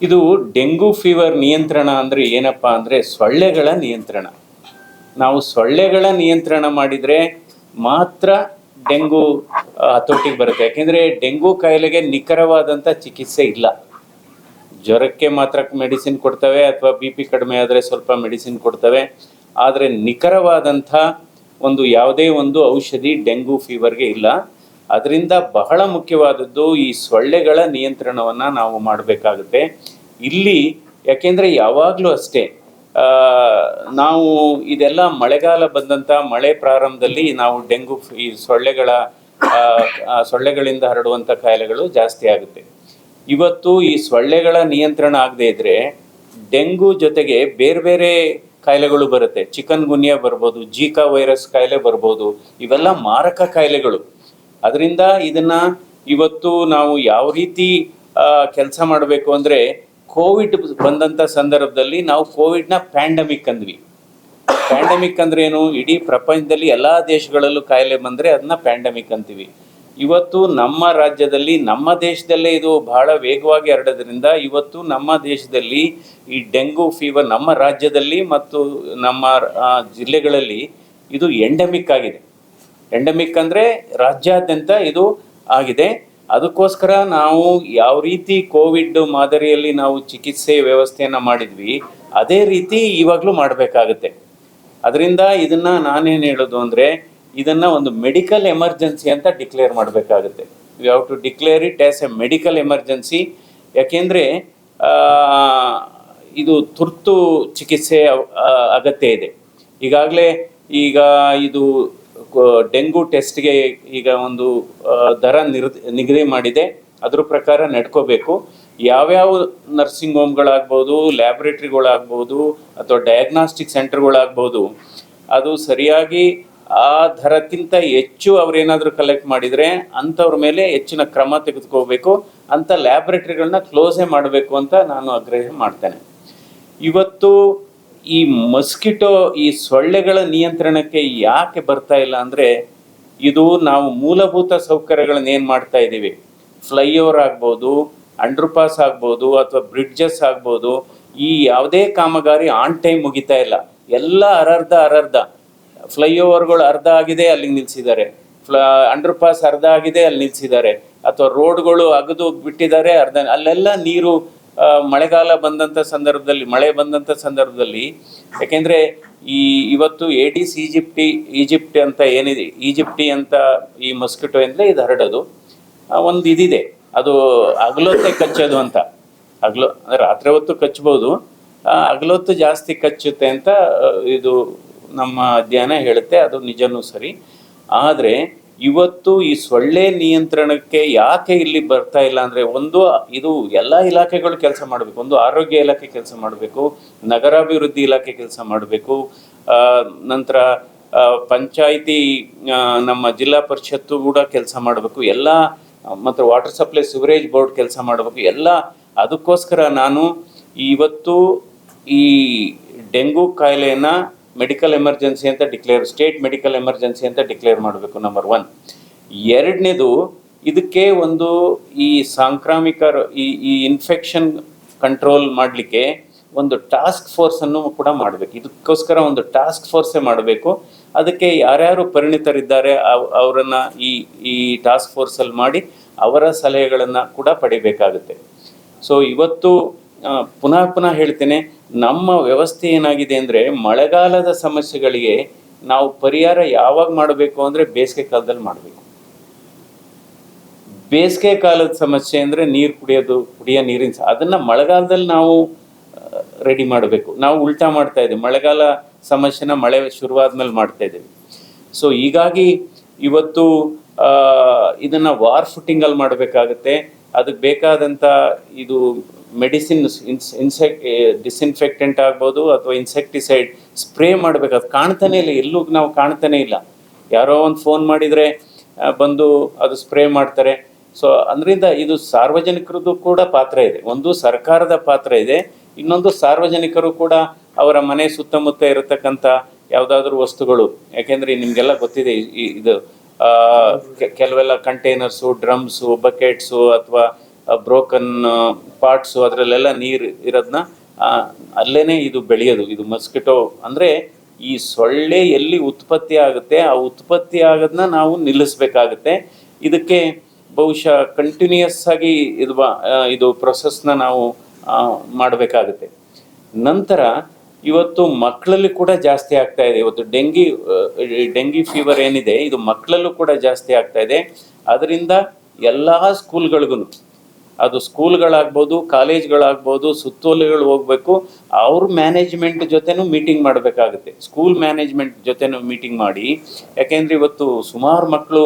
ಇದು dengue fever ನಿಯಂತ್ರಣ ಅಂದರೆ ಏನಪ್ಪ ಅಂದರೆ ಸೊಳ್ಳೆಗಳ ನಿಯಂತ್ರಣ. ನಾವು ಸೊಳ್ಳೆಗಳ ನಿಯಂತ್ರಣ ಮಾಡಿದರೆ ಮಾತ್ರ ಡೆಂಗು ಹತೋಟಿಗೆ ಬರುತ್ತೆ. ಯಾಕೆಂದರೆ ಡೆಂಗು ಕಾಯಿಲೆಗೆ ನಿಖರವಾದಂಥ ಚಿಕಿತ್ಸೆ ಇಲ್ಲ. ಜ್ವರಕ್ಕೆ ಮಾತ್ರ ಮೆಡಿಸಿನ್ ಕೊಡ್ತವೆ, ಅಥವಾ ಬಿ ಪಿ ಕಡಿಮೆ ಆದರೆ ಸ್ವಲ್ಪ ಮೆಡಿಸಿನ್ ಕೊಡ್ತವೆ. ಆದರೆ ನಿಖರವಾದಂಥ ಯಾವುದೇ ಒಂದು ಔಷಧಿ ಡೆಂಗು ಫೀವರ್ಗೆ ಇಲ್ಲ. ಅದರಿಂದ ಬಹಳ ಮುಖ್ಯವಾದದ್ದು ಈ ಸೊಳ್ಳೆಗಳ ನಿಯಂತ್ರಣವನ್ನು ನಾವು ಮಾಡಬೇಕಾಗುತ್ತೆ ಇಲ್ಲಿ. ಯಾಕೆಂದರೆ ಯಾವಾಗಲೂ ಅಷ್ಟೇ, ನಾವು ಇದೆಲ್ಲ ಮಳೆಗಾಲ ಬಂದಂಥ ಮಳೆ ಪ್ರಾರಂಭದಲ್ಲಿ ನಾವು ಡೆಂಗು ಈ ಸೊಳ್ಳೆಗಳಿಂದ ಹರಡುವಂಥ ಕಾಯಿಲೆಗಳು ಜಾಸ್ತಿ ಆಗುತ್ತೆ. ಇವತ್ತು ಈ ಸೊಳ್ಳೆಗಳ ನಿಯಂತ್ರಣ ಆಗದೇ ಇದ್ದರೆ ಡೆಂಗು ಜೊತೆಗೆ ಬೇರೆ ಬೇರೆ ಕಾಯಿಲೆಗಳು ಬರುತ್ತೆ. ಚಿಕನ್ ಗುನ್ಯಾ ಬರ್ಬೋದು, ಜೀಕಾ ವೈರಸ್ ಕಾಯಿಲೆ ಬರ್ಬೋದು. ಇವೆಲ್ಲ ಮಾರಕ ಕಾಯಿಲೆಗಳು. ಅದರಿಂದ ಇದನ್ನು ಇವತ್ತು ನಾವು ಯಾವ ರೀತಿ ಕೆಲಸ ಮಾಡಬೇಕು ಅಂದರೆ, ಕೋವಿಡ್ ಬಂದಂಥ ಸಂದರ್ಭದಲ್ಲಿ ನಾವು ಕೋವಿಡ್ನ ಪ್ಯಾಂಡಮಿಕ್ ಅಂದ್ವಿ. ಪ್ಯಾಂಡಮಿಕ್ ಅಂದ್ರೆ ಏನು? ಇಡೀ ಪ್ರಪಂಚದಲ್ಲಿ ಎಲ್ಲ ದೇಶಗಳಲ್ಲೂ ಕಾಯಿಲೆ ಬಂದರೆ ಅದನ್ನ ಪ್ಯಾಂಡಮಿಕ್ ಅಂತೀವಿ. ಇವತ್ತು ನಮ್ಮ ರಾಜ್ಯದಲ್ಲಿ, ನಮ್ಮ ದೇಶದಲ್ಲೇ ಇದು ಬಹಳ ವೇಗವಾಗಿ ಹರಡೋದ್ರಿಂದ ಇವತ್ತು ನಮ್ಮ ದೇಶದಲ್ಲಿ ಈ ಡೆಂಗು ಫೀವರ್ ನಮ್ಮ ರಾಜ್ಯದಲ್ಲಿ ಮತ್ತು ನಮ್ಮ ಜಿಲ್ಲೆಗಳಲ್ಲಿ ಇದು ಎಂಡೆಮಿಕ್ ಆಗಿದೆ. ಎಂಡೆಮಿಕ್ ಅಂದರೆ ರಾಜ್ಯಾದ್ಯಂತ ಇದು ಆಗಿದೆ. ಅದಕ್ಕೋಸ್ಕರ ನಾವು ಯಾವ ರೀತಿ ಕೋವಿಡ್ ಮಾದರಿಯಲ್ಲಿ ನಾವು ಚಿಕಿತ್ಸೆ ವ್ಯವಸ್ಥೆಯನ್ನು ಮಾಡಿದ್ವಿ, ಅದೇ ರೀತಿ ಇವಾಗಲೂ ಮಾಡಬೇಕಾಗುತ್ತೆ. ಅದರಿಂದ ಇದನ್ನು ನಾನೇನು ಹೇಳೋದು ಅಂದರೆ, ಇದನ್ನು ಒಂದು ಮೆಡಿಕಲ್ ಎಮರ್ಜೆನ್ಸಿ ಅಂತ ಡಿಕ್ಲೇರ್ ಮಾಡಬೇಕಾಗುತ್ತೆ. You have to declare it as a medical emergency. ಯಾಕೆಂದರೆ ಇದು ತುರ್ತು ಚಿಕಿತ್ಸೆ ಅಗತ್ಯ ಇದೆ. ಈಗಾಗಲೇ ಇದು ಡೆಂಗು ಟೆಸ್ಟ್ಗೆ ಈಗ ಒಂದು ದರ ನಿಗದಿ ಮಾಡಿದೆ. ಅದ್ರ ಪ್ರಕಾರ ನಡ್ಕೋಬೇಕು. ಯಾವ್ಯಾವ ನರ್ಸಿಂಗ್ ಹೋಮ್ಗಳಾಗ್ಬೋದು, ಲ್ಯಾಬ್ರೇಟ್ರಿಗಳಾಗ್ಬೋದು, ಅಥವಾ ಡಯಾಗ್ನಾಸ್ಟಿಕ್ ಸೆಂಟರ್ಗಳಾಗ್ಬೋದು, ಅದು ಸರಿಯಾಗಿ ಆ ದರಕ್ಕಿಂತ ಹೆಚ್ಚು ಅವರೇನಾದರೂ ಕಲೆಕ್ಟ್ ಮಾಡಿದರೆ ಅಂಥವ್ರ ಮೇಲೆ ಹೆಚ್ಚಿನ ಕ್ರಮ ತೆಗೆದುಕೋಬೇಕು. ಅಂಥ ಲ್ಯಾಬ್ರೇಟ್ರಿಗಳನ್ನ ಕ್ಲೋಸೇ ಮಾಡಬೇಕು ಅಂತ ನಾನು ಆಗ್ರಹ ಮಾಡ್ತೇನೆ. ಇವತ್ತು ಈ ಮಸ್ಕಿಟೋ, ಈ ಸೊಳ್ಳೆಗಳ ನಿಯಂತ್ರಣಕ್ಕೆ ಯಾಕೆ ಬರ್ತಾ ಇಲ್ಲ ಅಂದರೆ, ಇದು ನಾವು ಮೂಲಭೂತ ಸೌಕರ್ಯಗಳನ್ನ ಏನು ಮಾಡ್ತಾ ಇದ್ದೀವಿ, ಫ್ಲೈಓವರ್ ಆಗ್ಬೋದು, ಅಂಡರ್ಪಾಸ್ ಆಗ್ಬೋದು, ಅಥವಾ ಬ್ರಿಡ್ಜಸ್ ಆಗ್ಬೋದು, ಈ ಯಾವುದೇ ಕಾಮಗಾರಿ ಆನ್ ಟೈಮ್ ಮುಗಿತಾ ಇಲ್ಲ. ಎಲ್ಲ ಅರ್ಧ ಫ್ಲೈಓವರ್ಗಳು ಅರ್ಧ ಆಗಿದೆ, ಅಲ್ಲಿಗೆ ನಿಲ್ಲಿಸಿದ್ದಾರೆ. ಅಂಡರ್ಪಾಸ್ ಅರ್ಧ ಆಗಿದೆ, ಅಲ್ಲಿ ನಿಲ್ಲಿಸಿದ್ದಾರೆ. ಅಥವಾ ರೋಡ್ಗಳು ಅಗದು ಬಿಟ್ಟಿದ್ದಾರೆ ಅರ್ಧ. ಅಲ್ಲೆಲ್ಲ ನೀರು ಮಳೆಗಾಲ ಬಂದಂಥ ಸಂದರ್ಭದಲ್ಲಿ, ಮಳೆ ಬಂದಂಥ ಸಂದರ್ಭದಲ್ಲಿ, ಯಾಕೆಂದರೆ ಇವತ್ತು ಏಡಿಸ್ ಈಜಿಪ್ಟಿ ಅಂತ ಏನಿದೆ, ಈಜಿಪ್ಟಿ ಅಂತ ಈ ಮಸ್ಕಿಟೋ ಅಂದರೆ ಇದು ಹರಡೋದು ಒಂದು ಇದಿದೆ. ಅದು ಹಗಲೊತ್ತೆ ಕಚ್ಚೋದು ಅಂತ. ಅಂದರೆ ರಾತ್ರಿ ಹೊತ್ತು ಕಚ್ಬೋದು, ಹಗಲೊತ್ತು ಜಾಸ್ತಿ ಕಚ್ಚುತ್ತೆ ಅಂತ ಇದು ನಮ್ಮ ಅಧ್ಯಯನ ಹೇಳುತ್ತೆ. ಅದು ನಿಜನೂ ಸರಿ. ಆದರೆ ಇವತ್ತು ಈ ಸೊಳ್ಳೆ ನಿಯಂತ್ರಣಕ್ಕೆ ಯಾಕೆ ಇಲ್ಲಿ ಬರ್ತಾ ಇಲ್ಲ ಅಂದರೆ, ಇದು ಎಲ್ಲ ಇಲಾಖೆಗಳು ಕೆಲಸ ಮಾಡಬೇಕು. ಒಂದು ಆರೋಗ್ಯ ಇಲಾಖೆ ಕೆಲಸ ಮಾಡಬೇಕು, ನಗರಾಭಿವೃದ್ಧಿ ಇಲಾಖೆ ಕೆಲಸ ಮಾಡಬೇಕು, ನಂತರ ಪಂಚಾಯಿತಿ, ನಮ್ಮ ಜಿಲ್ಲಾ ಪರಿಷತ್ತು ಕೂಡ ಕೆಲಸ ಮಾಡಬೇಕು, ಎಲ್ಲ ಮತ್ತು ವಾಟರ್ ಸಪ್ಲೈ ಸಿವರೇಜ್ ಬೋರ್ಡ್ ಕೆಲಸ ಮಾಡಬೇಕು ಎಲ್ಲ. ಅದಕ್ಕೋಸ್ಕರ ನಾನು ಇವತ್ತು ಈ ಡೆಂಗು ಕಾಯಿಲೆಯನ್ನು ಮೆಡಿಕಲ್ ಎಮರ್ಜೆನ್ಸಿ ಅಂತ ಸ್ಟೇಟ್ ಮೆಡಿಕಲ್ ಎಮರ್ಜೆನ್ಸಿ ಅಂತ ಡಿಕ್ಲೇರ್ ಮಾಡಬೇಕು, ನಂಬರ್ 1. ಎರಡನೇದು, ಇದಕ್ಕೆ ಈ ಸಾಂಕ್ರಾಮಿಕ ಈ ಇನ್ಫೆಕ್ಷನ್ ಕಂಟ್ರೋಲ್ ಮಾಡಲಿಕ್ಕೆ ಒಂದು ಟಾಸ್ಕ್ ಫೋರ್ಸನ್ನು ಕೂಡ ಮಾಡಬೇಕು. ಇದಕ್ಕೋಸ್ಕರ ಒಂದು ಟಾಸ್ಕ್ ಫೋರ್ಸೇ ಮಾಡಬೇಕು. ಅದಕ್ಕೆ ಯಾರ್ಯಾರು ಪರಿಣಿತರಿದ್ದಾರೆ ಅವರನ್ನು ಈ ಟಾಸ್ಕ್ ಫೋರ್ಸಲ್ಲಿ ಮಾಡಿ ಅವರ ಸಲಹೆಗಳನ್ನು ಕೂಡ ಪಡಿಬೇಕಾಗುತ್ತೆ. ಸೊ ಇವತ್ತು ಪುನಃ ಹೇಳ್ತೇನೆ, ನಮ್ಮ ವ್ಯವಸ್ಥೆ ಏನಾಗಿದೆ ಅಂದರೆ, ಮಳೆಗಾಲದ ಸಮಸ್ಯೆಗಳಿಗೆ ನಾವು ಪರಿಹಾರ ಯಾವಾಗ ಮಾಡಬೇಕು ಅಂದರೆ ಬೇಸಿಗೆ ಕಾಲದಲ್ಲಿ ಮಾಡಬೇಕು. ಬೇಸಿಗೆ ಕಾಲದ ಸಮಸ್ಯೆ ಅಂದರೆ ಕುಡಿಯೋ ನೀರಿನ ಅದನ್ನು ಮಳೆಗಾಲದಲ್ಲಿ ನಾವು ರೆಡಿ ಮಾಡಬೇಕು. ನಾವು ಉಲ್ಟಾ ಮಾಡ್ತಾ ಇದ್ದೀವಿ, ಮಳೆಗಾಲ ಸಮಸ್ಯೆನ ಮಳೆ ಶುರುವಾದ್ಮೇಲೆ ಮಾಡ್ತಾ ಇದ್ದೀವಿ. ಸೊ ಹೀಗಾಗಿ ಇವತ್ತು ಇದನ್ನು ವಾರ್ ಫುಟಿಂಗಲ್ಲಿ ಮಾಡಬೇಕಾಗುತ್ತೆ. ಅದಕ್ಕೆ ಬೇಕಾದಂಥ ಇದು ಮೆಡಿಸಿನ್, ಡಿಸ್ಇನ್ಫೆಕ್ಟೆಂಟ್ ಆಗ್ಬೋದು, ಅಥವಾ ಇನ್ಸೆಕ್ಟಿಸೈಡ್ ಸ್ಪ್ರೇ ಮಾಡಬೇಕು. ಅದು ಕಾಣ್ತಾನೆ ಇಲ್ಲ, ಎಲ್ಲೂ ನಾವು ಕಾಣ್ತಾನೆ ಇಲ್ಲ. ಯಾರೋ ಒಂದು ಫೋನ್ ಮಾಡಿದರೆ ಬಂದು ಅದು ಸ್ಪ್ರೇ ಮಾಡ್ತಾರೆ. ಸೊ ಅದರಿಂದ ಇದು ಸಾರ್ವಜನಿಕರದ್ದು ಕೂಡ ಪಾತ್ರ ಇದೆ. ಒಂದು ಸರ್ಕಾರದ ಪಾತ್ರ ಇದೆ, ಇನ್ನೊಂದು ಸಾರ್ವಜನಿಕರು ಕೂಡ ಅವರ ಮನೆ ಸುತ್ತಮುತ್ತ ಇರತಕ್ಕಂಥ ಯಾವುದಾದ್ರೂ ವಸ್ತುಗಳು, ಯಾಕೆಂದರೆ ನಿಮಗೆಲ್ಲ ಗೊತ್ತಿದೆ, ಇದು ಕೆಲವೆಲ್ಲ ಕಂಟೈನರ್ಸು, ಡ್ರಮ್ಸು, ಬಕೆಟ್ಸು, ಅಥವಾ ಬ್ರೋಕನ್ ಪಾರ್ಟ್ಸು ಅದರಲ್ಲೆಲ್ಲ ನೀರು ಇರೋದನ್ನ ಅಲ್ಲೇ ಇದು ಬೆಳೆಯೋದು. ಇದು ಮಸ್ಕಿಟೋ ಅಂದರೆ ಈ ಸೊಳ್ಳೆ ಎಲ್ಲಿ ಉತ್ಪತ್ತಿ ಆಗುತ್ತೆ ಆ ಉತ್ಪತ್ತಿ ಆಗೋದನ್ನ ನಾವು ನಿಲ್ಲಿಸ್ಬೇಕಾಗುತ್ತೆ. ಇದಕ್ಕೆ ಬಹುಶಃ ಕಂಟಿನ್ಯೂಯಸ್ ಆಗಿ ಇದು ಪ್ರೊಸೆಸ್ನ ನಾವು ಮಾಡಬೇಕಾಗುತ್ತೆ. ನಂತರ ಇವತ್ತು ಮಕ್ಕಳಲ್ಲಿ ಕೂಡ ಜಾಸ್ತಿ ಆಗ್ತಾ ಇದೆ. ಇವತ್ತು ಡೆಂಗಿ ಫೀವರ್ ಏನಿದೆ ಇದು ಮಕ್ಕಳಲ್ಲೂ ಕೂಡ ಜಾಸ್ತಿ ಆಗ್ತಾ ಇದೆ. ಅದರಿಂದ ಎಲ್ಲ ಸ್ಕೂಲ್ಗಳಿಗೂ, ಅದು ಸ್ಕೂಲ್ಗಳಾಗ್ಬೋದು, ಕಾಲೇಜ್ಗಳಾಗ್ಬೋದು, ಸುತ್ತೋಲೆಗಳು ಹೋಗಬೇಕು. ಅವ್ರ ಮ್ಯಾನೇಜ್ಮೆಂಟ್ ಜೊತೆನೂ ಮೀಟಿಂಗ್ ಮಾಡಬೇಕಾಗುತ್ತೆ, ಸ್ಕೂಲ್ ಮ್ಯಾನೇಜ್ಮೆಂಟ್ ಜೊತೆನೂ ಮೀಟಿಂಗ್ ಮಾಡಿ. ಯಾಕೆಂದರೆ ಇವತ್ತು ಸುಮಾರು ಮಕ್ಕಳು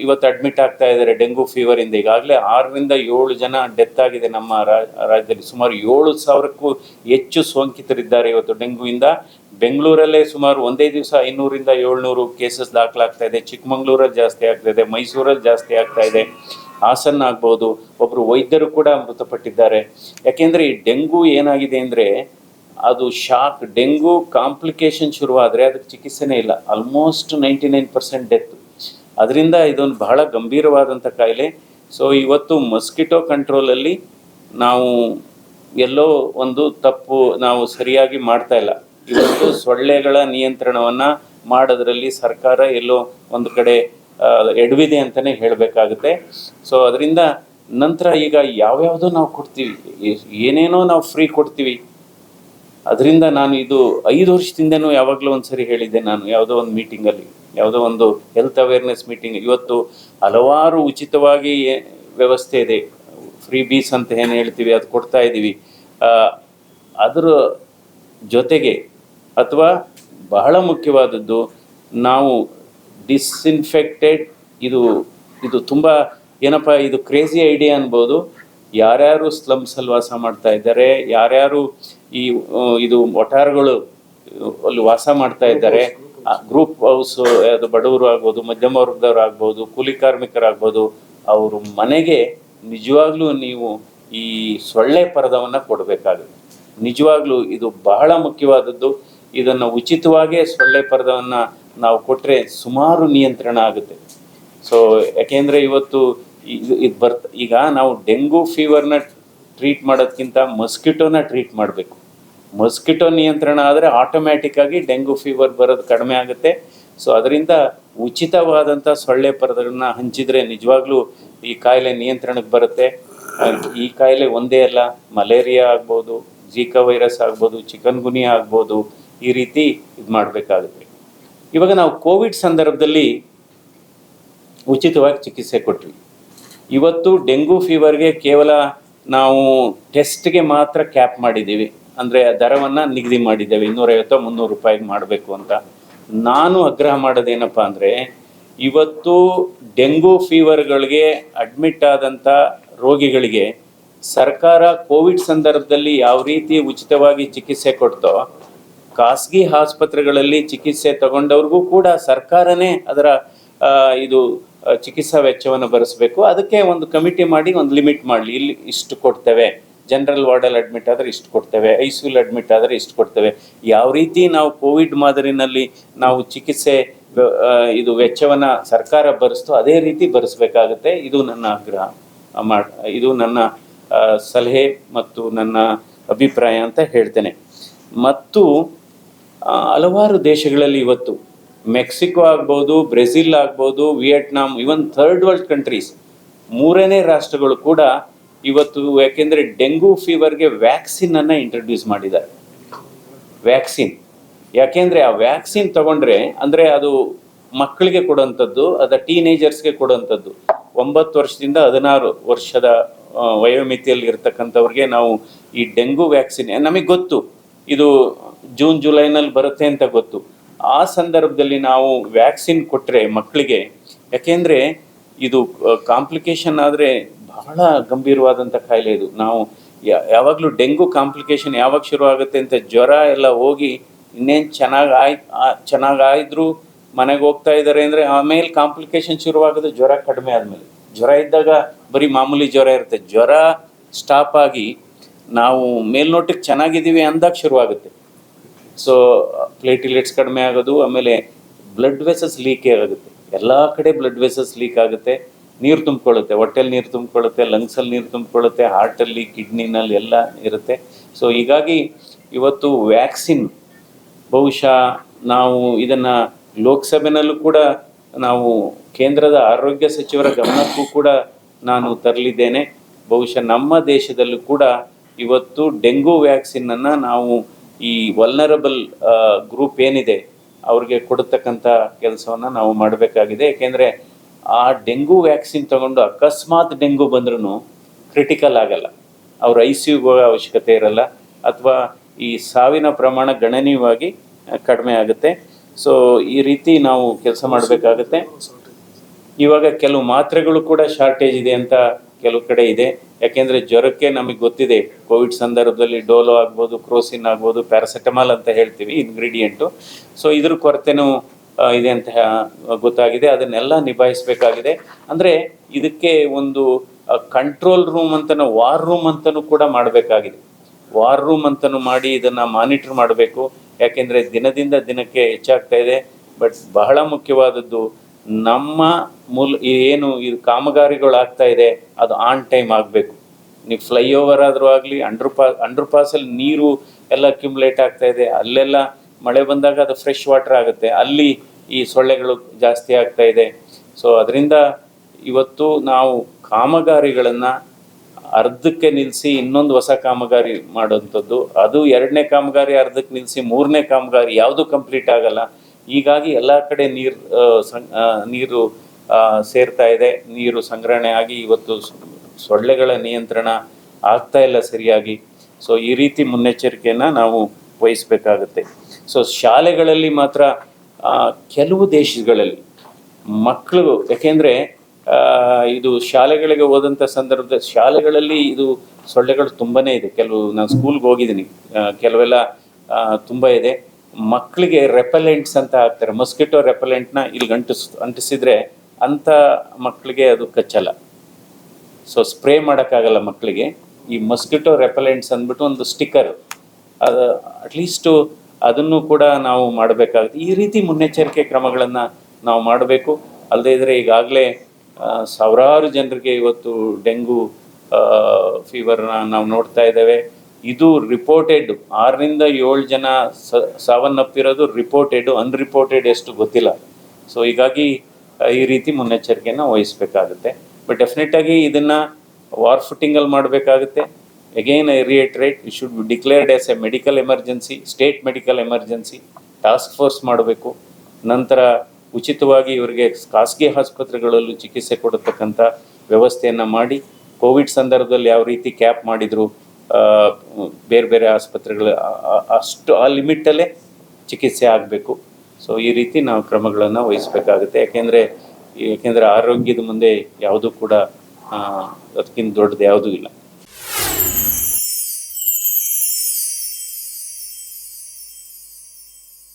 ಇವತ್ತು ಅಡ್ಮಿಟ್ ಆಗ್ತಾ ಇದ್ದಾರೆ ಡೆಂಗು ಫೀವರಿಂದ. ಈಗಾಗಲೇ 6ರಿಂದ 7 ಜನ ಡೆತ್ ಆಗಿದೆ ನಮ್ಮ ರಾಜ್ಯದಲ್ಲಿ. ಸುಮಾರು 7,000ಕ್ಕೂ ಹೆಚ್ಚು ಸೋಂಕಿತರಿದ್ದಾರೆ ಇವತ್ತು ಡೆಂಗುವಿಂದ. ಬೆಂಗಳೂರಲ್ಲೇ ಸುಮಾರು ಒಂದೇ ದಿವಸ 500ರಿಂದ 700 ಕೇಸಸ್ ದಾಖಲಾಗ್ತಾ ಇದೆ. ಚಿಕ್ಕಮಂಗ್ಳೂರಲ್ಲಿ ಜಾಸ್ತಿ ಆಗ್ತಾ ಇದೆ, ಮೈಸೂರಲ್ಲಿ ಜಾಸ್ತಿ ಆಗ್ತಾ ಇದೆ, ಹಾಸನ ಆಗ್ಬೋದು. ಒಬ್ಬರು ವೈದ್ಯರು ಕೂಡ ಮೃತಪಟ್ಟಿದ್ದಾರೆ. ಯಾಕೆಂದರೆ ಈ ಡೆಂಗು ಏನಾಗಿದೆ ಅಂದರೆ ಅದು ಶಾಕ್. ಡೆಂಗು ಕಾಂಪ್ಲಿಕೇಶನ್ ಶುರುವಾದರೆ ಅದಕ್ಕೆ ಚಿಕಿತ್ಸೆನೇ ಇಲ್ಲ. Almost 99% death. ಅದರಿಂದ ಇದೊಂದು ಬಹಳ ಗಂಭೀರವಾದಂಥ ಕಾಯಿಲೆ. ಸೊ ಇವತ್ತು ಮಸ್ಕಿಟೋ ಕಂಟ್ರೋಲಲ್ಲಿ ನಾವು ಎಲ್ಲೋ ಒಂದು ತಪ್ಪು ನಾವು ಸರಿಯಾಗಿ ಮಾಡ್ತಾ ಇಲ್ಲ. ಇವತ್ತು ಸೊಳ್ಳೆಗಳ ನಿಯಂತ್ರಣವನ್ನು ಮಾಡೋದ್ರಲ್ಲಿ ಸರ್ಕಾರ ಎಲ್ಲೋ ಒಂದು ಕಡೆ ಎಡವಿದೆ ಅಂತಲೇ ಹೇಳಬೇಕಾಗುತ್ತೆ. ಸೊ ಅದರಿಂದ ನಂತರ ಈಗ ಯಾವ್ಯಾವುದೋ ನಾವು ಕೊಡ್ತೀವಿ, ಏನೇನೋ ನಾವು ಫ್ರೀ ಕೊಡ್ತೀವಿ. ಅದರಿಂದ ನಾನು ಇದು 5 ವರ್ಷದಿಂದನೂ ಯಾವಾಗಲೂ ಒಂದು ಸರಿ ಹೇಳಿದ್ದೆ ನಾನು ಯಾವುದೋ ಒಂದು ಮೀಟಿಂಗಲ್ಲಿ, ಯಾವುದೋ ಒಂದು ಹೆಲ್ತ್ ಅವೇರ್ನೆಸ್ ಮೀಟಿಂಗ್. ಇವತ್ತು ಹಲವಾರು ಉಚಿತವಾಗಿ ವ್ಯವಸ್ಥೆ ಇದೆ, ಫ್ರೀ ಬೀಸ್ ಅಂತ ಏನು ಹೇಳ್ತೀವಿ ಅದು ಕೊಡ್ತಾ ಇದ್ದೀವಿ. ಅದರ ಜೊತೆಗೆ ಅಥವಾ ಬಹಳ ಮುಖ್ಯವಾದದ್ದು ನಾವು ಡಿಸ್ಇನ್ಫೆಕ್ಟೆಡ್, ಇದು ತುಂಬ ಏನಪ್ಪ ಇದು ಕ್ರೇಜಿ ಐಡಿಯಾ ಅನ್ಬೋದು. ಯಾರ್ಯಾರು ಸ್ಲಮ್ಸಲ್ಲಿ ವಾಸ ಮಾಡ್ತಾ ಇದ್ದಾರೆ, ಯಾರ್ಯಾರು ಇದು ಒಟಾರ್ಗಳು ಅಲ್ಲಿ ವಾಸ ಮಾಡ್ತಾ ಇದ್ದಾರೆ, ಗ್ರೂಪ್ ಹೌಸು, ಅದು ಬಡವರು ಆಗ್ಬೋದು, ಮಧ್ಯಮ ವರ್ಗದವ್ರು ಆಗ್ಬೋದು, ಕೂಲಿ ಕಾರ್ಮಿಕರಾಗ್ಬೋದು, ಅವರು ಮನೆಗೆ ನಿಜವಾಗ್ಲೂ ನೀವು ಈ ಸೊಳ್ಳೆ ಪರದವನ್ನು ಕೊಡಬೇಕಾಗುತ್ತೆ. ನಿಜವಾಗ್ಲೂ ಇದು ಬಹಳ ಮುಖ್ಯವಾದದ್ದು. ಇದನ್ನು ಉಚಿತವಾಗೇ ಸೊಳ್ಳೆ ಪರದವನ್ನು ನಾವು ಕೊಟ್ಟರೆ ಸುಮಾರು ನಿಯಂತ್ರಣ ಆಗುತ್ತೆ. ಸೊ ಯಾಕೆಂದರೆ ಇವತ್ತು ಈಗ ನಾವು ಡೆಂಗು ಫೀವರ್ನ ಟ್ರೀಟ್ ಮಾಡೋದಕ್ಕಿಂತ ಮಸ್ಕಿಟೋನ ಟ್ರೀಟ್ ಮಾಡಬೇಕು. ಮಸ್ಕಿಟೋ ನಿಯಂತ್ರಣ ಆದರೆ ಆಟೋಮ್ಯಾಟಿಕ್ಕಾಗಿ ಡೆಂಗು ಫೀವರ್ ಬರೋದು ಕಡಿಮೆ ಆಗುತ್ತೆ. ಸೊ ಅದರಿಂದ ಉಚಿತವಾದಂಥ ಸೊಳ್ಳೆ ಪರದನ್ನು ಹಂಚಿದರೆ ನಿಜವಾಗ್ಲೂ ಈ ಕಾಯಿಲೆ ನಿಯಂತ್ರಣಕ್ಕೆ ಬರುತ್ತೆ. ಈ ಕಾಯಿಲೆ ಒಂದೇ ಅಲ್ಲ, ಮಲೇರಿಯಾ ಆಗ್ಬೋದು, ಝೀಕಾ ವೈರಸ್ ಆಗ್ಬೋದು, ಚಿಕನ್ ಗುನಿಯಾ ಆಗ್ಬೋದು, ಈ ರೀತಿ ಇದು ಮಾಡಬೇಕಾಗುತ್ತೆ. ಇವಾಗ ನಾವು ಕೋವಿಡ್ ಸಂದರ್ಭದಲ್ಲಿ ಉಚಿತವಾಗಿ ಚಿಕಿತ್ಸೆ ಕೊಟ್ವಿ. ಇವತ್ತು ಡೆಂಗು ಫೀವರ್ಗೆ ಕೇವಲ ನಾವು ಟೆಸ್ಟ್ಗೆ ಮಾತ್ರ ಕ್ಯಾಪ್ ಮಾಡಿದ್ದೀವಿ, ಅಂದರೆ ದರವನ್ನು ನಿಗದಿ ಮಾಡಿದ್ದೇವೆ, 250-300 ರೂಪಾಯಿಗೆ ಮಾಡಬೇಕು ಅಂತ. ನಾನು ಆಗ್ರಹ ಮಾಡೋದೇನಪ್ಪ ಅಂದರೆ, ಇವತ್ತು ಡೆಂಗು ಫೀವರ್ಗಳಿಗೆ ಅಡ್ಮಿಟ್ ಆದಂಥ ರೋಗಿಗಳಿಗೆ ಸರ್ಕಾರ ಕೋವಿಡ್ ಸಂದರ್ಭದಲ್ಲಿ ಯಾವ ರೀತಿ ಉಚಿತವಾಗಿ ಚಿಕಿತ್ಸೆ ಕೊಡ್ತೋ, ಖಾಸಗಿ ಆಸ್ಪತ್ರೆಗಳಲ್ಲಿ ಚಿಕಿತ್ಸೆ ತಗೊಂಡವ್ರಿಗೂ ಕೂಡ ಸರ್ಕಾರನೇ ಅದರ ಚಿಕಿತ್ಸಾ ವೆಚ್ಚವನ್ನು ಭರಿಸಬೇಕು. ಅದಕ್ಕೆ ಒಂದು ಕಮಿಟಿ ಮಾಡಿ ಒಂದು ಲಿಮಿಟ್ ಮಾಡಲಿ, ಇಲ್ಲಿ ಇಷ್ಟು ಕೊಡ್ತೇವೆ, ಜನರಲ್ ವಾರ್ಡಲ್ಲಿ ಅಡ್ಮಿಟ್ ಆದರೆ ಇಷ್ಟು ಕೊಡ್ತೇವೆ, ICUಲಿ ಅಡ್ಮಿಟ್ ಆದರೆ ಇಷ್ಟು ಕೊಡ್ತೇವೆ. ಯಾವ ರೀತಿ ನಾವು ಕೋವಿಡ್ ಮಾದರಿನಲ್ಲಿ ನಾವು ಚಿಕಿತ್ಸೆ ವೆಚ್ಚವನ್ನು ಸರ್ಕಾರ ಭರಿಸ್ತೋ ಅದೇ ರೀತಿ ಭರಿಸಬೇಕಾಗುತ್ತೆ. ಇದು ನನ್ನ ಆಗ್ರಹ, ಇದು ನನ್ನ ಸಲಹೆ ಮತ್ತು ನನ್ನ ಅಭಿಪ್ರಾಯ ಅಂತ ಹೇಳ್ತೇನೆ. ಮತ್ತು ಹಲವಾರು ದೇಶಗಳಲ್ಲಿ ಇವತ್ತು ಮೆಕ್ಸಿಕೋ ಆಗ್ಬೋದು, ಬ್ರೆಜಿಲ್ ಆಗ್ಬೋದು, ವಿಯೆಟ್ನಾಂ, ಇವನ್ ಥರ್ಡ್ ವರ್ಲ್ಡ್ ಕಂಟ್ರೀಸ್, 3ನೇ ರಾಷ್ಟ್ರಗಳು ಕೂಡ ಇವತ್ತು ಯಾಕೆಂದರೆ ಡೆಂಗು ಫೀವರ್ಗೆ ವ್ಯಾಕ್ಸಿನನ್ನು ಇಂಟ್ರಡ್ಯೂಸ್ ಮಾಡಿದ್ದಾರೆ. ವ್ಯಾಕ್ಸಿನ್ ಯಾಕೆಂದರೆ ಆ ವ್ಯಾಕ್ಸಿನ್ ತಗೊಂಡ್ರೆ, ಅಂದರೆ ಅದು ಮಕ್ಕಳಿಗೆ ಕೊಡೋಂಥದ್ದು, ಅದು ಟೀನೇಜರ್ಸ್ಗೆ ಕೊಡೋಂಥದ್ದು. 9 ವರ್ಷದಿಂದ 16 ವರ್ಷದ ವಯೋಮಿತಿಯಲ್ಲಿ ಇರ್ತಕ್ಕಂಥವ್ರಿಗೆ ನಾವು ಈ ಡೆಂಗು ವ್ಯಾಕ್ಸಿನ್, ನಮಗೆ ಗೊತ್ತು ಇದು ಜೂನ್ ಜುಲೈನಲ್ಲಿ ಬರುತ್ತೆ ಅಂತ ಗೊತ್ತು. ಆ ಸಂದರ್ಭದಲ್ಲಿ ನಾವು ವ್ಯಾಕ್ಸಿನ್ ಕೊಟ್ಟರೆ ಮಕ್ಕಳಿಗೆ, ಯಾಕೆಂದರೆ ಇದು ಕಾಂಪ್ಲಿಕೇಶನ್ ಆದರೆ ಬಹಳ ಗಂಭೀರವಾದಂಥ ಕಾಯಿಲೆ ಇದು. ನಾವು ಯಾವಾಗಲೂ ಡೆಂಗು ಕಾಂಪ್ಲಿಕೇಶನ್ ಯಾವಾಗ ಶುರು ಆಗುತ್ತೆ ಅಂತ, ಜ್ವರ ಎಲ್ಲ ಹೋಗಿ ಇನ್ನೇನು ಚೆನ್ನಾಗಾಯಿದ್ರು ಮನೆಗೆ ಹೋಗ್ತಾ ಇದ್ದಾರೆ ಅಂದರೆ ಆಮೇಲೆ ಕಾಂಪ್ಲಿಕೇಶನ್ ಶುರುವಾಗೋದು ಜ್ವರ ಕಡಿಮೆ ಆದಮೇಲೆ. ಜ್ವರ ಇದ್ದಾಗ ಬರೀ ಮಾಮೂಲಿ ಜ್ವರ ಇರುತ್ತೆ, ಜ್ವರ ಸ್ಟಾಪ್ ಆಗಿ ನಾವು ಮೇಲ್ನೋಟಕ್ಕೆ ಚೆನ್ನಾಗಿದ್ದೀವಿ ಅಂದಾಗ ಶುರುವಾಗುತ್ತೆ. ಸೊ ಪ್ಲೇಟಿಲೆಟ್ಸ್ ಕಡಿಮೆ ಆಗೋದು, ಆಮೇಲೆ ಬ್ಲಡ್ ವೆಸಸ್ ಲೀಕ್ ಆಗುತ್ತೆ, ಎಲ್ಲ ಕಡೆ ಬ್ಲಡ್ ವೆಸಸ್ ಲೀಕ್ ಆಗುತ್ತೆ. ನೀರು ತುಂಬಿಕೊಳ್ಳುತ್ತೆ, ಹೊಟ್ಟೆಲಿ ನೀರು ತುಂಬಿಕೊಳ್ಳುತ್ತೆ, ಲಂಗ್ಸಲ್ಲಿ ನೀರು ತುಂಬಿಕೊಳ್ಳುತ್ತೆ, ಹಾರ್ಟಲ್ಲಿ, ಕಿಡ್ನಿನಲ್ಲಿ ಎಲ್ಲ ಇರುತ್ತೆ. ಸೊ ಹೀಗಾಗಿ ಇವತ್ತು ವ್ಯಾಕ್ಸಿನ್ ಬಹುಶಃ ನಾವು ಇದನ್ನು ಲೋಕಸಭೆನಲ್ಲೂ ಕೂಡ ನಾವು ಕೇಂದ್ರದ ಆರೋಗ್ಯ ಸಚಿವರ ಗಮನಕ್ಕೂ ಕೂಡ ನಾನು ತರಲಿದ್ದೇನೆ. ಬಹುಶಃ ನಮ್ಮ ದೇಶದಲ್ಲೂ ಕೂಡ ಇವತ್ತು ಡೆಂಗು ವ್ಯಾಕ್ಸಿನನ್ನು ನಾವು ಈ ವಲ್ನರಬಲ್ ಗ್ರೂಪ್ ಏನಿದೆ ಅವ್ರಿಗೆ ಕೊಡತಕ್ಕಂಥ ಕೆಲಸವನ್ನು ನಾವು ಮಾಡಬೇಕಾಗಿದೆ. ಏಕೆಂದರೆ ಆ ಡೆಂಗು ವ್ಯಾಕ್ಸಿನ್ ತಗೊಂಡು ಅಕಸ್ಮಾತ್ ಡೆಂಗು ಬಂದ್ರೂ ಕ್ರಿಟಿಕಲ್ ಆಗಲ್ಲ, ಅವ್ರ ICUಗೆ ಹೋಗೋ ಅವಶ್ಯಕತೆ ಇರಲ್ಲ, ಅಥವಾ ಈ ಸಾವಿನ ಪ್ರಮಾಣ ಗಣನೀಯವಾಗಿ ಕಡಿಮೆ ಆಗುತ್ತೆ. ಸೊ ಈ ರೀತಿ ನಾವು ಕೆಲಸ ಮಾಡಬೇಕಾಗುತ್ತೆ. ಇವಾಗ ಕೆಲವು ಮಾತ್ರೆಗಳು ಕೂಡ ಶಾರ್ಟೇಜ್ ಇದೆ ಅಂತ ಕೆಲವು ಕಡೆ ಇದೆ. ಯಾಕೆಂದರೆ ಜ್ವರಕ್ಕೆ ನಮಗೆ ಗೊತ್ತಿದೆ, ಕೋವಿಡ್ ಸಂದರ್ಭದಲ್ಲಿ ಡೋಲೋ ಆಗ್ಬೋದು, ಕ್ರೋಸಿನ್ ಆಗ್ಬೋದು, ಪ್ಯಾರಾಸೆಟಮಾಲ್ ಅಂತ ಹೇಳ್ತೀವಿ ಇಂಗ್ರೀಡಿಯೆಂಟು. ಸೊ ಇದ್ರ ಕೊರತೆನೂ ಇದೆ ಅಂತ ಗೊತ್ತಾಗಿದೆ. ಅದನ್ನೆಲ್ಲ ನಿಭಾಯಿಸಬೇಕಾಗಿದೆ. ಅಂದರೆ ಇದಕ್ಕೆ ಒಂದು ಕಂಟ್ರೋಲ್ ರೂಮ್ ಅಂತನೂ, ವಾರ್ ರೂಮ್ ಅಂತಲೂ ಕೂಡ ಮಾಡಬೇಕಾಗಿದೆ. ವಾರ್ ರೂಮ್ ಅಂತಲೂ ಮಾಡಿ ಇದನ್ನು ಮಾನಿಟರ್ ಮಾಡಬೇಕು. ಯಾಕೆಂದರೆ ದಿನದಿಂದ ದಿನಕ್ಕೆ ಹೆಚ್ಚಾಗ್ತಾ ಇದೆ. ಬಟ್ ಬಹಳ ಮುಖ್ಯವಾದದ್ದು, ನಮ್ಮ ಏನು ಇದು ಕಾಮಗಾರಿಗಳಾಗ್ತಾ ಇದೆ ಅದು ಆನ್ ಟೈಮ್ ಆಗಬೇಕು. ನೀವು ಫ್ಲೈಓವರ್ ಆದರೂ ಆಗಲಿ, ಅಂಡರ್ ಪಾಸಲ್ಲಿ ನೀರು ಎಲ್ಲ ಅಕ್ಯುಮುಲೇಟ್ ಆಗ್ತಾ ಇದೆ, ಅಲ್ಲೆಲ್ಲ ಮಳೆ ಬಂದಾಗ ಅದು ಫ್ರೆಶ್ ವಾಟರ್ ಆಗುತ್ತೆ, ಅಲ್ಲಿ ಈ ಸೊಳ್ಳೆಗಳು ಜಾಸ್ತಿ ಆಗ್ತಾ ಇದೆ. ಸೊ ಅದರಿಂದ ಇವತ್ತು ನಾವು ಕಾಮಗಾರಿಗಳನ್ನು ಅರ್ಧಕ್ಕೆ ನಿಲ್ಲಿಸಿ ಇನ್ನೊಂದು ಹೊಸ ಕಾಮಗಾರಿ ಮಾಡೋವಂಥದ್ದು, ಅದು 2ನೇ ಕಾಮಗಾರಿ ಅರ್ಧಕ್ಕೆ ನಿಲ್ಲಿಸಿ 3ನೇ ಕಾಮಗಾರಿ ಯಾವುದು ಕಂಪ್ಲೀಟ್ ಆಗಲ್ಲ. ಹೀಗಾಗಿ ಎಲ್ಲ ಕಡೆ ನೀರು ಸೇರ್ತಾ ಇದೆ, ನೀರು ಸಂಗ್ರಹಣೆ ಆಗಿ ಇವತ್ತು ಸೊಳ್ಳೆಗಳ ನಿಯಂತ್ರಣ ಆಗ್ತಾ ಇಲ್ಲ ಸರಿಯಾಗಿ. ಸೊ ಈ ರೀತಿ ಮುನ್ನೆಚ್ಚರಿಕೆಯನ್ನು ನಾವು ವಹಿಸಬೇಕಾಗುತ್ತೆ. ಸೊ ಶಾಲೆಗಳಲ್ಲಿ ಮಾತ್ರ ಕೆಲವು ದೇಶಗಳಲ್ಲಿ ಮಕ್ಕಳು, ಯಾಕೆಂದರೆ ಇದು ಶಾಲೆಗಳಿಗೆ ಹೋದಂಥ ಸಂದರ್ಭದಲ್ಲಿ ಶಾಲೆಗಳಲ್ಲಿ ಇದು ಸೊಳ್ಳೆಗಳು ತುಂಬಾ ಇದೆ. ನಾನು ಸ್ಕೂಲ್ಗೆ ಹೋಗಿದ್ದೀನಿ, ಕೆಲವೆಲ್ಲ ತುಂಬ ಇದೆ. ಮಕ್ಕಳಿಗೆ ರೆಪಲೆಂಟ್ಸ್ ಅಂತ ಹಾಕ್ತಾರೆ, ಮೊಸ್ಕಿಟೋ ರೆಪಲೆಂಟ್ನ ಇಲ್ಲಿ ಅಂಟಿಸಿದ್ರೆ ಅಂಥ ಮಕ್ಕಳಿಗೆ ಅದು ಕಚ್ಚಲ್ಲ. ಸೊ ಸ್ಪ್ರೇ ಮಾಡೋಕ್ಕಾಗಲ್ಲ ಮಕ್ಕಳಿಗೆ. ಈ ಮೊಸ್ಕಿಟೋ ರೆಪಲೆಂಟ್ಸ್ ಅಂದ್ಬಿಟ್ಟು ಒಂದು ಸ್ಟಿಕ್ಕರ್, ಅದು ಅಟ್ಲೀಸ್ಟು ಅದನ್ನು ಕೂಡ ನಾವು ಮಾಡಬೇಕಾಗುತ್ತೆ. ಈ ರೀತಿ ಮುನ್ನೆಚ್ಚರಿಕೆ ಕ್ರಮಗಳನ್ನು ನಾವು ಮಾಡಬೇಕು. ಅಲ್ಲದೇ ಇದ್ದರೆ ಈಗಾಗಲೇ ಸಾವಿರಾರು ಜನರಿಗೆ ಇವತ್ತು ಡೆಂಗು ಫೀವರ್ನ ನಾವು ನೋಡ್ತಾ ಇದ್ದೇವೆ. ಇದು ರಿಪೋರ್ಟೆಡ್ 6ರಿಂದ 7 ಜನ ಸಾವನ್ನಪ್ಪಿರೋದು ರಿಪೋರ್ಟೆಡು, ಅನ್ರಿಪೋರ್ಟೆಡ್ ಎಷ್ಟು ಗೊತ್ತಿಲ್ಲ. ಸೊ ಹೀಗಾಗಿ ಈ ರೀತಿ ಮುನ್ನೆಚ್ಚರಿಕೆಯನ್ನು ವಹಿಸಬೇಕಾಗುತ್ತೆ. ಬಟ್ ಡೆಫಿನೆಟಾಗಿ ಇದನ್ನು ವಾರ್ ಫುಟಿಂಗಲ್ಲಿ ಮಾಡಬೇಕಾಗುತ್ತೆ. Again I reiterate, it should be declared as a medical emergency, state medical emergency. Task force ಮಾಡಬೇಕು. ನಂತರ ಉಚಿತವಾಗಿ ಇವರಿಗೆ ಖಾಸಗಿ ಆಸ್ಪತ್ರೆಗಳಲ್ಲೂ ಚಿಕಿತ್ಸೆ ಕೊಡತಕ್ಕಂಥ ವ್ಯವಸ್ಥೆಯನ್ನು ಮಾಡಿ, ಕೋವಿಡ್ ಸಂದರ್ಭದಲ್ಲಿ ಯಾವ ರೀತಿ ಕ್ಯಾಪ್ ಮಾಡಿದರು ಬೇರೆ ಬೇರೆ ಆಸ್ಪತ್ರೆಗಳು, ಆ ಲಿಮಿಟಲ್ಲೇ ಚಿಕಿತ್ಸೆ ಆಗಬೇಕು. ಸೊ ಈ ರೀತಿ ನಾವು ಕ್ರಮಗಳನ್ನು ವಹಿಸಬೇಕಾಗುತ್ತೆ. ಯಾಕೆಂದರೆ ಆರೋಗ್ಯದ ಮುಂದೆ ಯಾವುದೂ ಕೂಡ ಅದಕ್ಕಿಂತ ದೊಡ್ಡದು ಯಾವುದೂ ಇಲ್ಲ.